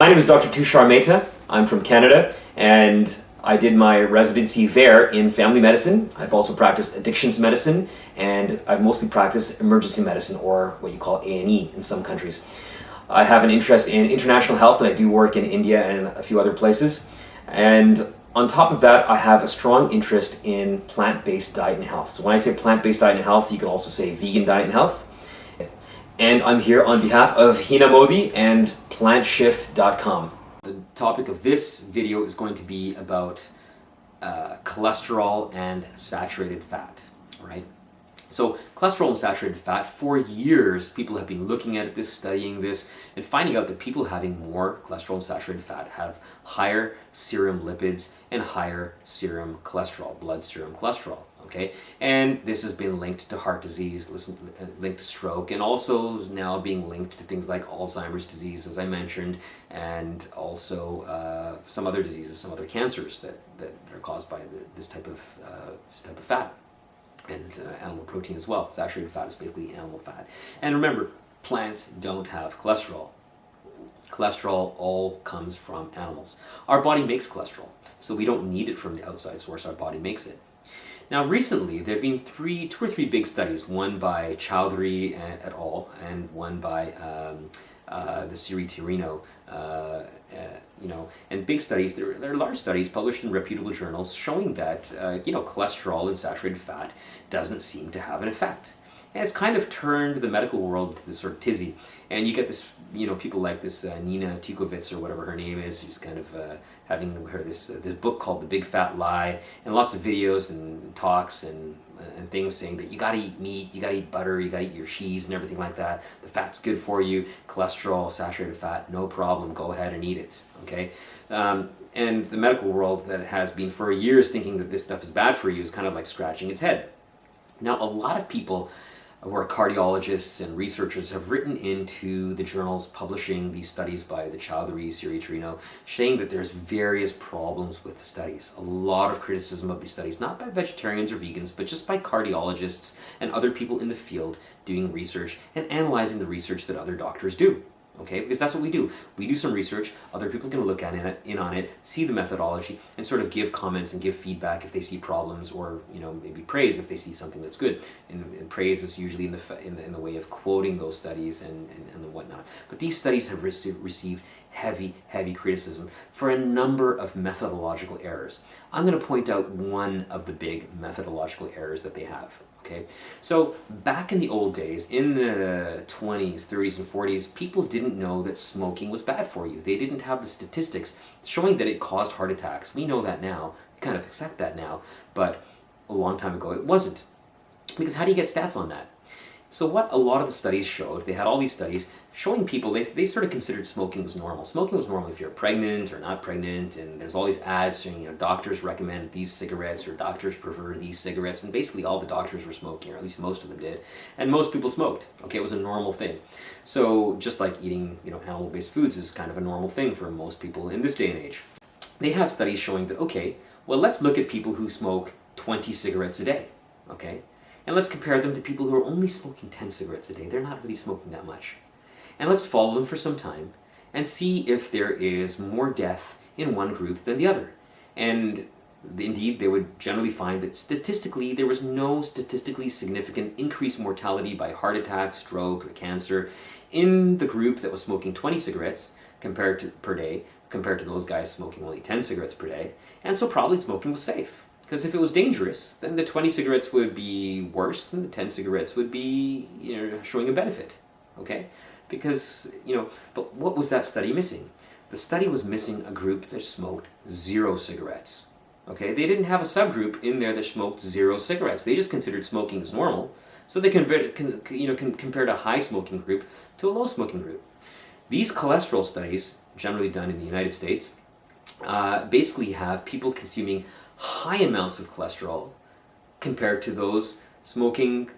My name is Dr. Tushar Mehta. I'm from Canada, and I did my residency there in family medicine. I've also practiced addictions medicine, and I've mostly practiced emergency medicine, or what you call A&E in some countries. I have an interest in international health, and I do work in India and a few other places. And on top of that, I have a strong interest in plant-based diet and health. So when I say plant-based diet and health, you can also say vegan diet and health. And I'm here on behalf of Hina Modi and plantshift.com. The topic of this video is going to be about cholesterol and saturated fat, right? So cholesterol and saturated fat, for years people have been looking at this, studying this, and finding out that people having more cholesterol and saturated fat have higher serum lipids and higher serum cholesterol, blood serum cholesterol. Okay, and this has been linked to heart disease, linked to stroke, and also is now being linked to things like Alzheimer's disease, as I mentioned, and also some other diseases, some other cancers that are caused by this type of fat, and animal protein as well. Saturated fat is basically animal fat. And remember, plants don't have cholesterol. Cholesterol all comes from animals. Our body makes cholesterol, so we don't need it from the outside source. Our body makes it. Now recently there have been two or three big studies, one by Chowdhury et al. And one by the Siri-Tirino, and big studies. They're large studies published in reputable journals showing that cholesterol and saturated fat doesn't seem to have an effect. And it's kind of turned the medical world into this sort of tizzy. And you get this, people like this Nina Tikovits or whatever her name is. She's kind of having her this book called The Big Fat Lie, and lots of videos and talks and things saying that you gotta eat meat, you gotta eat butter, you gotta eat your cheese and everything like that. The fat's good for you. Cholesterol, saturated fat, no problem. Go ahead and eat it. Okay. And the medical world that has been for years thinking that this stuff is bad for you is kind of like scratching its head. Now, a lot of people who are cardiologists and researchers have written into the journals publishing these studies by the Chowdhury, Siri-Tirino, saying that there's various problems with the studies. A lot of criticism of these studies, not by vegetarians or vegans, but just by cardiologists and other people in the field doing research and analyzing the research that other doctors do. Okay, because that's what we do. We do some research, other people can look at in on it, see the methodology, and sort of give comments and give feedback if they see problems, or maybe praise if they see something that's good. And praise is usually in the way of quoting those studies and whatnot. But these studies have received heavy criticism for a number of methodological errors. I'm going to point out one of the big methodological errors that they have. Okay, so back in the old days, in the 20s, 30s, and 40s, people didn't know that smoking was bad for you. They didn't have the statistics showing that it caused heart attacks. We know that now. We kind of accept that now, but a long time ago it wasn't. Because how do you get stats on that? So what a lot of the studies showed, they had all these studies showing people, they sort of considered smoking was normal. Smoking was normal if you're pregnant or not pregnant, and there's all these ads saying, doctors recommend these cigarettes, or doctors prefer these cigarettes, and basically all the doctors were smoking, or at least most of them did, and most people smoked. Okay, it was a normal thing. So just like eating, animal-based foods is kind of a normal thing for most people in this day and age. They had studies showing that, okay, well, let's look at people who smoke 20 cigarettes a day, okay? And let's compare them to people who are only smoking 10 cigarettes a day. They're not really smoking that much. And let's follow them for some time and see if there is more death in one group than the other. And indeed, they would generally find that statistically, there was no statistically significant increased mortality by heart attack, stroke, or cancer in the group that was smoking 20 cigarettes per day, compared to those guys smoking only 10 cigarettes per day. And so probably smoking was safe. Because if it was dangerous, then the 20 cigarettes would be worse than the 10 cigarettes would be, showing a benefit, okay? Because, but what was that study missing? The study was missing a group that smoked 0 cigarettes, okay? They didn't have a subgroup in there that smoked 0 cigarettes. They just considered smoking as normal, so they compared a high smoking group to a low smoking group. These cholesterol studies, generally done in the United States, basically have people consuming high amounts of cholesterol compared to those consuming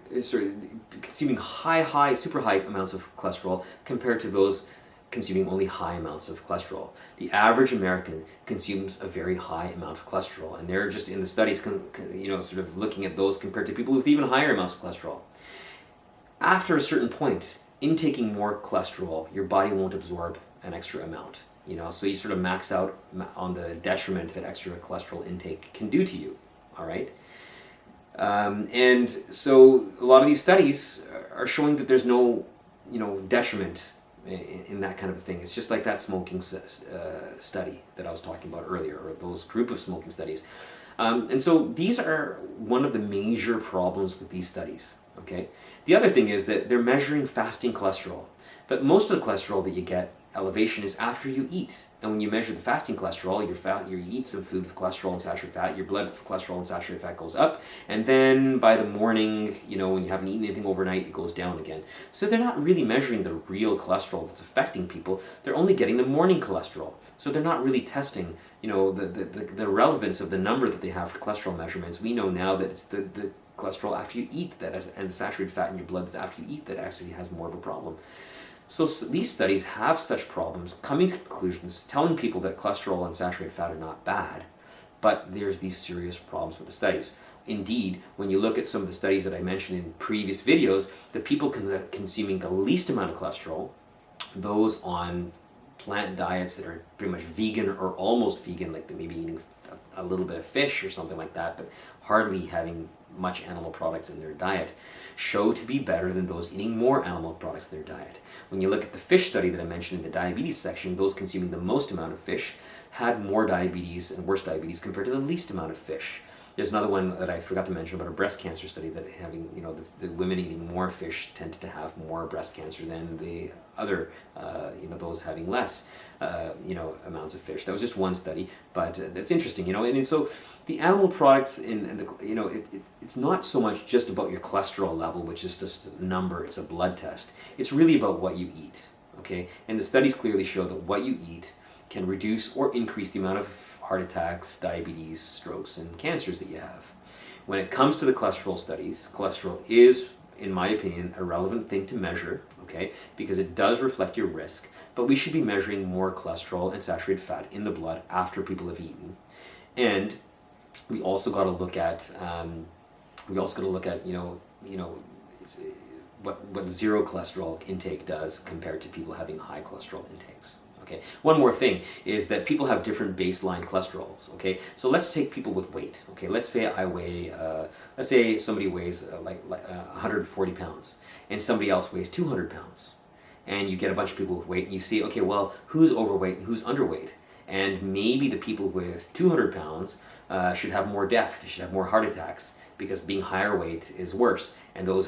super high amounts of cholesterol compared to those consuming only high amounts of cholesterol. The average American consumes a very high amount of cholesterol, and they're just in the studies, sort of looking at those compared to people with even higher amounts of cholesterol. After a certain point, intaking more cholesterol, your body won't absorb an extra amount. so you sort of max out on the detriment that extra cholesterol intake can do to you, all right? And so a lot of these studies are showing that there's no, detriment in that kind of a thing. It's just like that smoking study that I was talking about earlier, or those group of smoking studies. And so these are one of the major problems with these studies, okay? The other thing is that they're measuring fasting cholesterol, but most of the cholesterol that you get elevation is after you eat. And when you measure the fasting cholesterol, you eat some food with cholesterol and saturated fat, your blood cholesterol and saturated fat goes up, and then by the morning, when you haven't eaten anything overnight, it goes down again. So they're not really measuring the real cholesterol that's affecting people, they're only getting the morning cholesterol. So they're not really testing, the relevance of the number that they have for cholesterol measurements. We know now that it's the cholesterol after you eat and the saturated fat in your blood that's after you eat that actually has more of a problem. So these studies have such problems, coming to conclusions, telling people that cholesterol and saturated fat are not bad, but there's these serious problems with the studies. Indeed, when you look at some of the studies that I mentioned in previous videos, the people consuming the least amount of cholesterol, those on plant diets that are pretty much vegan or almost vegan, like maybe eating a little bit of fish or something like that, but hardly having much animal products in their diet, show to be better than those eating more animal products in their diet. When you look at the fish study that I mentioned in the diabetes section, those consuming the most amount of fish had more diabetes and worse diabetes compared to the least amount of fish. There's another one that I forgot to mention about a breast cancer study that having, the women eating more fish tended to have more breast cancer than the other, those having less, amounts of fish. That was just one study, but that's interesting, and so the animal products it's not so much just about your cholesterol level, which is just a number, it's a blood test. It's really about what you eat, okay? And the studies clearly show that what you eat can reduce or increase the amount of heart attacks, diabetes, strokes, and cancers that you have. When it comes to the cholesterol studies, cholesterol is, in my opinion, a relevant thing to measure, okay, because it does reflect your risk, but we should be measuring more cholesterol and saturated fat in the blood after people have eaten. And we also got to look at, what zero cholesterol intake does compared to people having high cholesterol intakes. Okay. One more thing is that people have different baseline cholesterols. Okay, so let's take people with weight. Okay, let's say let's say somebody weighs like 140 pounds, and somebody else weighs 200 pounds, and you get a bunch of people with weight, and you see, okay, well, who's overweight and who's underweight? And maybe the people with 200 pounds should have more death, they should have more heart attacks, because being higher weight is worse, and those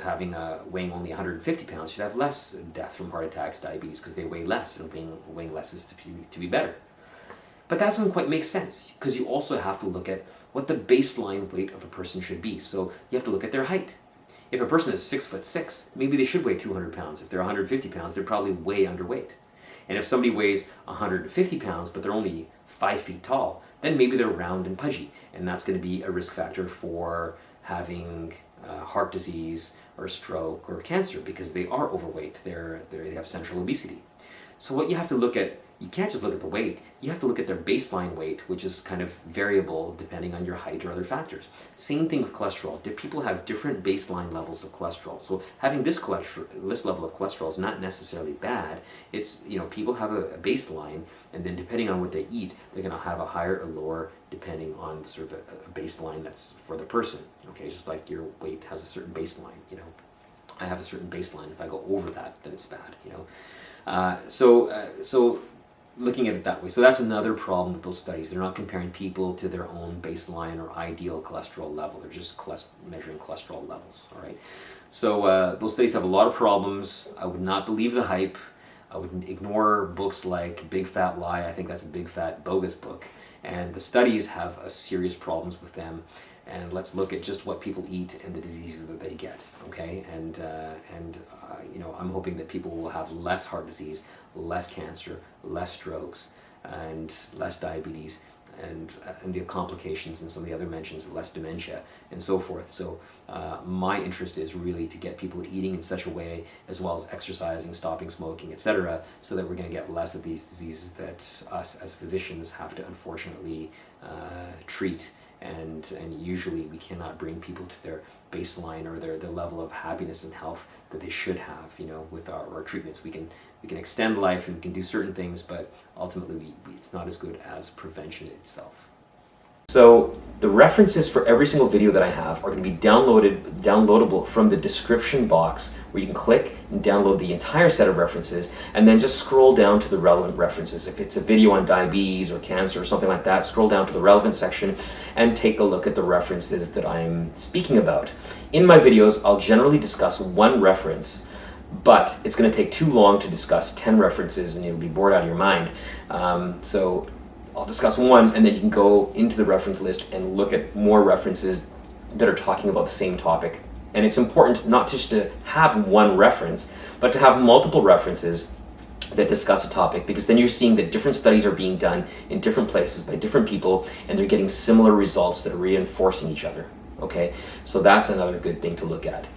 weighing only 150 pounds should have less death from heart attacks, diabetes, because they weigh less, and weighing less is to be better. But that doesn't quite make sense, because you also have to look at what the baseline weight of a person should be. So you have to look at their height. If a person is 6'6", maybe they should weigh 200 pounds. If they're 150 pounds, they're probably way underweight. And if somebody weighs 150 pounds, but they're only 5 feet tall, then maybe they're round and pudgy, and that's going to be a risk factor for having heart disease or stroke or cancer, because they are overweight. They have central obesity. So what you have to look at, you can't just look at the weight, you have to look at their baseline weight, which is kind of variable depending on your height or other factors. Same thing with cholesterol. People have different baseline levels of cholesterol. So having this level of cholesterol is not necessarily bad. It's, people have a baseline, and then depending on what they eat, they're going to have a higher or lower depending on sort of a baseline that's for the person. Okay, just like your weight has a certain baseline, I have a certain baseline. If I go over that, then it's bad, So looking at it that way. So that's another problem with those studies. They're not comparing people to their own baseline or ideal cholesterol level. They're just measuring cholesterol levels, all right? So those studies have a lot of problems. I would not believe the hype. I would ignore books like Big Fat Lie. I think that's a big fat bogus book. And the studies have serious problems with them. And let's look at just what people eat and the diseases that they get, okay? And I'm hoping that people will have less heart disease, less cancer, less strokes, and less diabetes, and the complications and some of the other mentions, less dementia, and so forth. So my interest is really to get people eating in such a way, as well as exercising, stopping smoking, etc., so that we're going to get less of these diseases that us as physicians have to unfortunately treat and usually we cannot bring people to their baseline or their level of happiness and health that they should have, you know, with our treatments. We can extend life and we can do certain things, but ultimately it's not as good as prevention itself. So the references for every single video that I have are going to be downloadable from the description box, where you can click and download the entire set of references and then just scroll down to the relevant references. If it's a video on diabetes or cancer or something like that, scroll down to the relevant section and take a look at the references that I'm speaking about. In my videos, I'll generally discuss one reference, but it's going to take too long to discuss 10 references and you'll be bored out of your mind. So I'll discuss one, and then you can go into the reference list and look at more references that are talking about the same topic. And it's important not just to have one reference, but to have multiple references that discuss a topic, because then you're seeing that different studies are being done in different places by different people, and they're getting similar results that are reinforcing each other. Okay, so that's another good thing to look at.